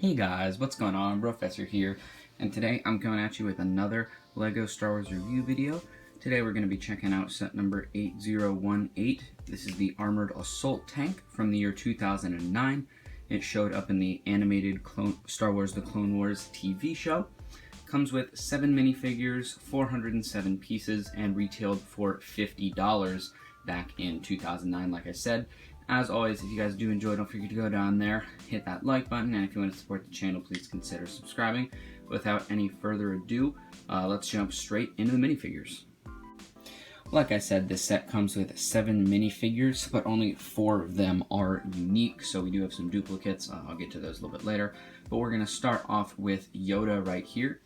Hey guys, what's going on? Professor here, and today I'm coming at you with another LEGO Star Wars review video. Today we're going to be checking out set number 8018. This is the Armored Assault Tank from the year 2009. It showed up in the animated Star Wars The Clone Wars TV show. Comes with 7 minifigures, 407 pieces, and retailed for $50 back in 2009, like I said. As always, if you guys do enjoy, don't forget to go down there, hit that like button, and if you want to support the channel, please consider subscribing. Without any further ado, let's jump straight into the minifigures. Like I said, this set comes with 7 minifigures, but only 4 of them are unique, so we do have some duplicates. I'll get to those a little bit later. But we're going to start off with Yoda right here.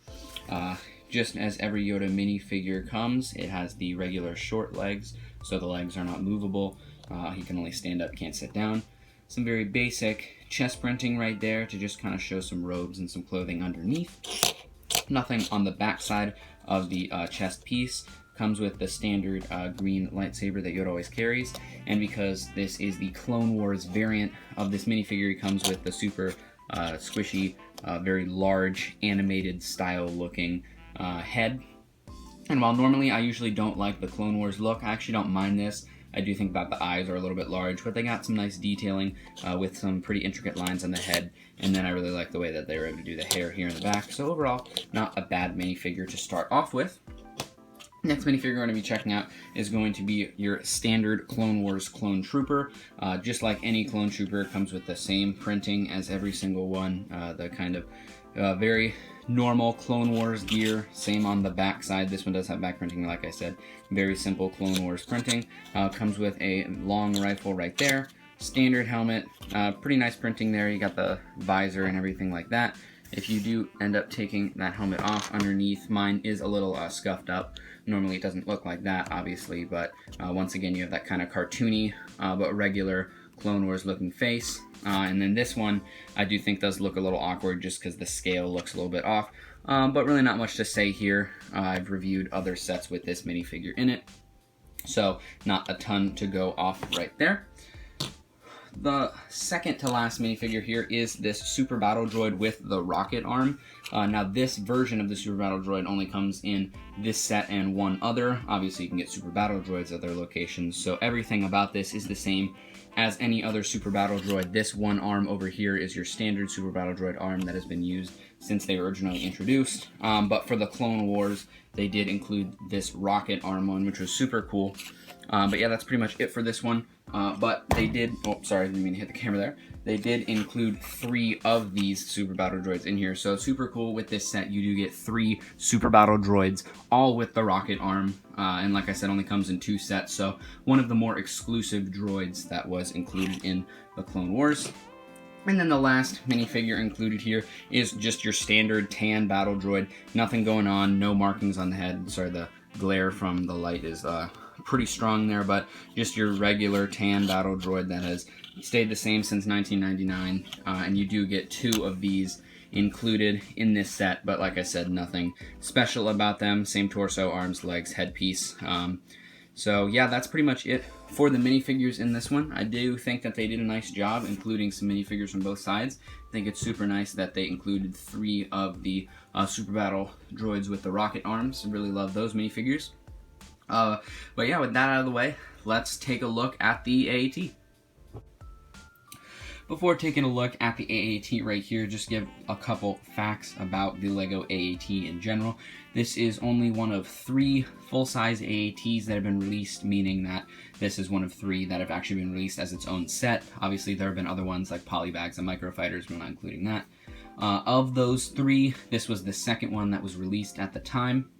Just as every Yoda minifigure comes, it has the regular short legs, so the legs are not movable. He can only stand up, can't sit down. Some very basic chest printing right there to just kind of show some robes and some clothing underneath. Nothing on the back side of the chest piece. Comes with the standard green lightsaber that Yoda always carries. And because this is the Clone Wars variant of this minifigure, it comes with the super squishy, very large animated style looking head. And while normally I usually don't like the Clone Wars look, I actually don't mind this. I do think that the eyes are a little bit large, but they got some nice detailing with some pretty intricate lines on the head, and then I really like the way that they were able to do the hair here in the back. So overall, not a bad minifigure to start off with. Next minifigure we're going to be checking out is going to be your standard Clone Wars Clone Trooper. Just like any Clone Trooper, it comes with the same printing as every single one, the kind of very normal Clone Wars gear, same on the back side. This one does have back printing, like I said. Very simple Clone Wars printing. Comes with a long rifle right there. Standard helmet, pretty nice printing there. You got the visor and everything like that. If you do end up taking that helmet off underneath, mine is a little scuffed up. Normally it doesn't look like that, obviously, but once again you have that kind of cartoony but regular Clone Wars looking face. And then this one I do think does look a little awkward just because the scale looks a little bit off. But really not much to say here. I've reviewed other sets with this minifigure in it, so not a ton to go off right there. The second to last minifigure here is this Super Battle Droid with the rocket arm. Now this version of the Super Battle Droid only comes in this set and one other. Obviously you can get Super Battle Droids at their locations, so everything about this is the same as any other Super Battle Droid. This one arm over here is your standard Super Battle Droid arm that has been used since they were originally introduced. But for the Clone Wars, they did include this rocket arm one, which was super cool. But yeah, that's pretty much it for this one. But they did, oh, sorry, I didn't mean to hit the camera there. They did include 3 of these Super Battle Droids in here. So super cool with this set. You do get 3 Super Battle Droids, all with the rocket arm. And like I said, only comes in 2 sets. So one of the more exclusive droids that was included in the Clone Wars. And then the last minifigure included here is just your standard tan battle droid. Nothing going on, no markings on the head. Sorry, the glare from the light is pretty strong there, but just your regular tan battle droid that has stayed the same since 1999. And you do get 2 of these included in this set, but like I said, nothing special about them. Same torso, arms, legs, headpiece. So yeah, that's pretty much it for the minifigures in this one. I do think that they did a nice job including some minifigures from both sides. I think it's super nice that they included 3 of the Super Battle Droids with the rocket arms. I really love those minifigures. But yeah, with that out of the way, let's take a look at the AAT. Before taking a look at the AAT right here, just give a couple facts about the LEGO AAT in general. This is only one of 3 full-size AATs that have been released, meaning that this is one of 3 that have actually been released as its own set. Obviously, there have been other ones like Polybags and Microfighters, we're not including that. Of those 3, this was the second one that was released at the time.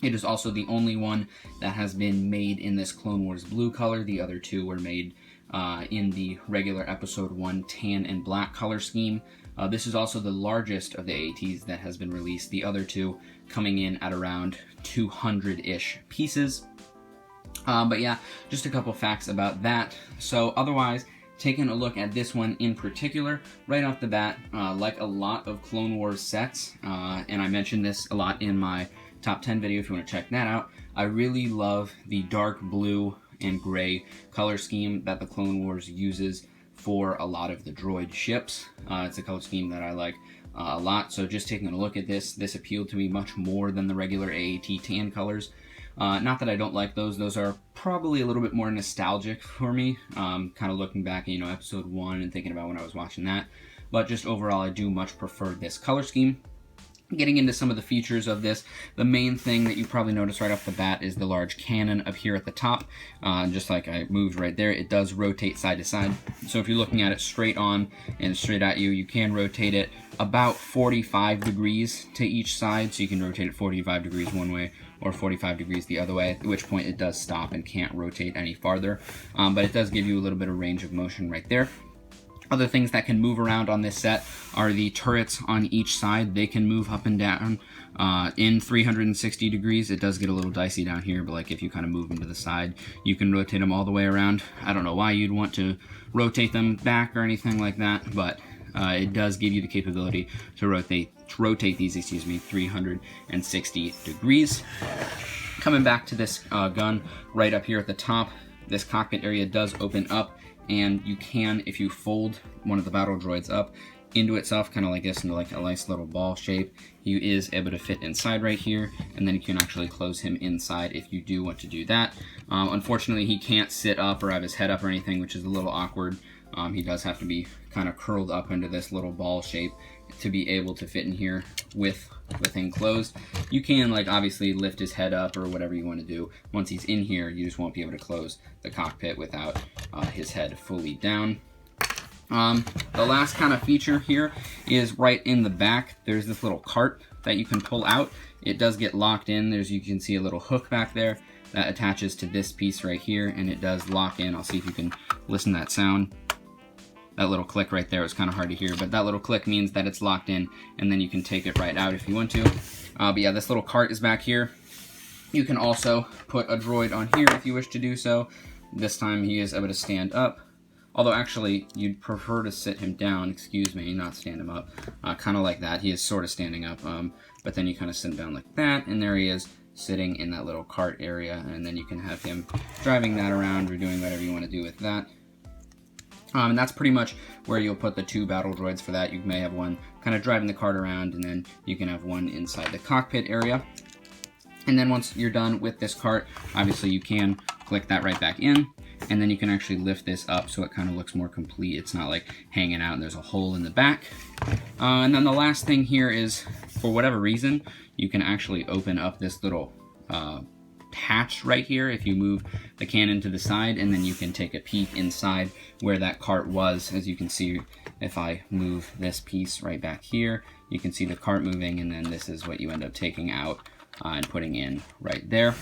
It is also the only one that has been made in this Clone Wars blue color. The other 2 were made in the regular Episode 1 tan and black color scheme. This is also the largest of the AATs that has been released. The other 2 coming in at around 200-ish pieces. But yeah, just a couple facts about that. So otherwise, taking a look at this one in particular, right off the bat, like a lot of Clone Wars sets, and I mentioned this a lot in my top 10 video if you want to check that out, I really love the dark blue and gray color scheme that the Clone Wars uses for a lot of the droid ships. It's a color scheme that I like a lot. So just taking a look at this appealed to me much more than the regular AAT tan colors. Not that I don't like those are probably a little bit more nostalgic for me, kind of looking back at, episode 1 and thinking about when I was watching that. But just overall, I do much prefer this color scheme. Getting into some of the features of this, the main thing that you probably notice right off the bat is the large cannon up here at the top. Just like I moved right there, it does rotate side to side. So if you're looking at it straight on and straight at you, you can rotate it about 45 degrees to each side. So you can rotate it 45 degrees one way or 45 degrees the other way, at which point it does stop and can't rotate any farther. But it does give you a little bit of range of motion right there. Other things that can move around on this set are the turrets on each side. They can move up and down in 360 degrees. It does get a little dicey down here, but like if you kind of move them to the side, you can rotate them all the way around. I don't know why you'd want to rotate them back or anything like that, but it does give you the capability to rotate these, 360 degrees. Coming back to this gun right up here at the top, this cockpit area does open up, and you can, if you fold one of the battle droids up into itself, kind of like this, into like a nice little ball shape, he is able to fit inside right here, and then you can actually close him inside if you do want to do that. Unfortunately, he can't sit up or have his head up or anything, which is a little awkward. He does have to be kind of curled up into this little ball shape to be able to fit in here with the thing closed. You can, like, obviously lift his head up or whatever you want to do. Once he's in here, you just won't be able to close the cockpit without his head fully down. The last kind of feature here is right in the back. There's this little cart that you can pull out. It does get locked in. You can see a little hook back there that attaches to this piece right here, and it does lock in. I'll see if you can listen to that sound. That little click right there is kind of hard to hear, but that little click means that it's locked in, and then you can take it right out if you want to. But yeah, this little cart is back here. You can also put a droid on here if you wish to do so. This time he is able to stand up. Although actually, you'd prefer to sit him down, excuse me, not stand him up. Kind of like that. He is sort of standing up, but then you kind of sit him down like that, and there he is sitting in that little cart area, and then you can have him driving that around or doing whatever you want to do with that. And that's pretty much where you'll put the two battle droids for that. You may have one kind of driving the cart around, and then you can have one inside the cockpit area. And then once you're done with this cart, obviously you can click that right back in, and then you can actually lift this up so it kind of looks more complete. It's not like hanging out and there's a hole in the back. And then the last thing here is, for whatever reason, you can actually open up this little hatch right here if you move the cannon to the side, and then you can take a peek inside where that cart was. As you can see, if I move this piece right back here, you can see the cart moving, and then this is what you end up taking out and putting in right there.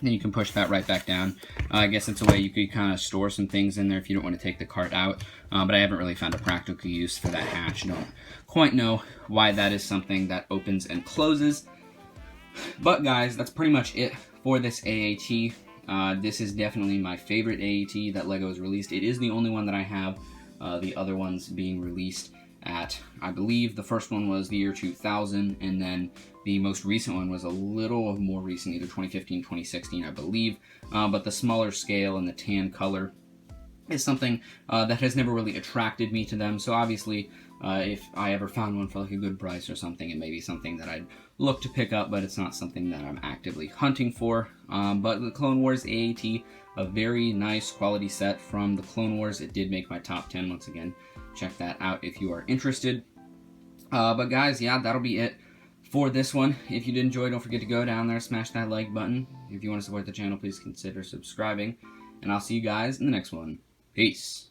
Then you can push that right back down. I guess it's a way you could kind of store some things in there if you don't want to take the cart out, but I haven't really found a practical use for that hatch. I don't quite know why that is something that opens and closes. But guys, that's pretty much it for this AAT. This is definitely my favorite AAT that LEGO has released. It is the only one that I have, the other ones being released at, I believe the first one was the year 2000, and then the most recent one was a little more recent, either 2015, 2016, I believe. But the smaller scale and the tan color is something that has never really attracted me to them. So obviously, if I ever found one for like a good price or something, it may be something that I'd look to pick up, but it's not something that I'm actively hunting for. But the Clone Wars AAT, a very nice quality set from the Clone Wars. It did make my top 10 once again. Check that out if you are interested. But guys, yeah, that'll be it for this one. If you did enjoy, don't forget to go down there, smash that like button. If you want to support the channel, please consider subscribing. And I'll see you guys in the next one. Peace.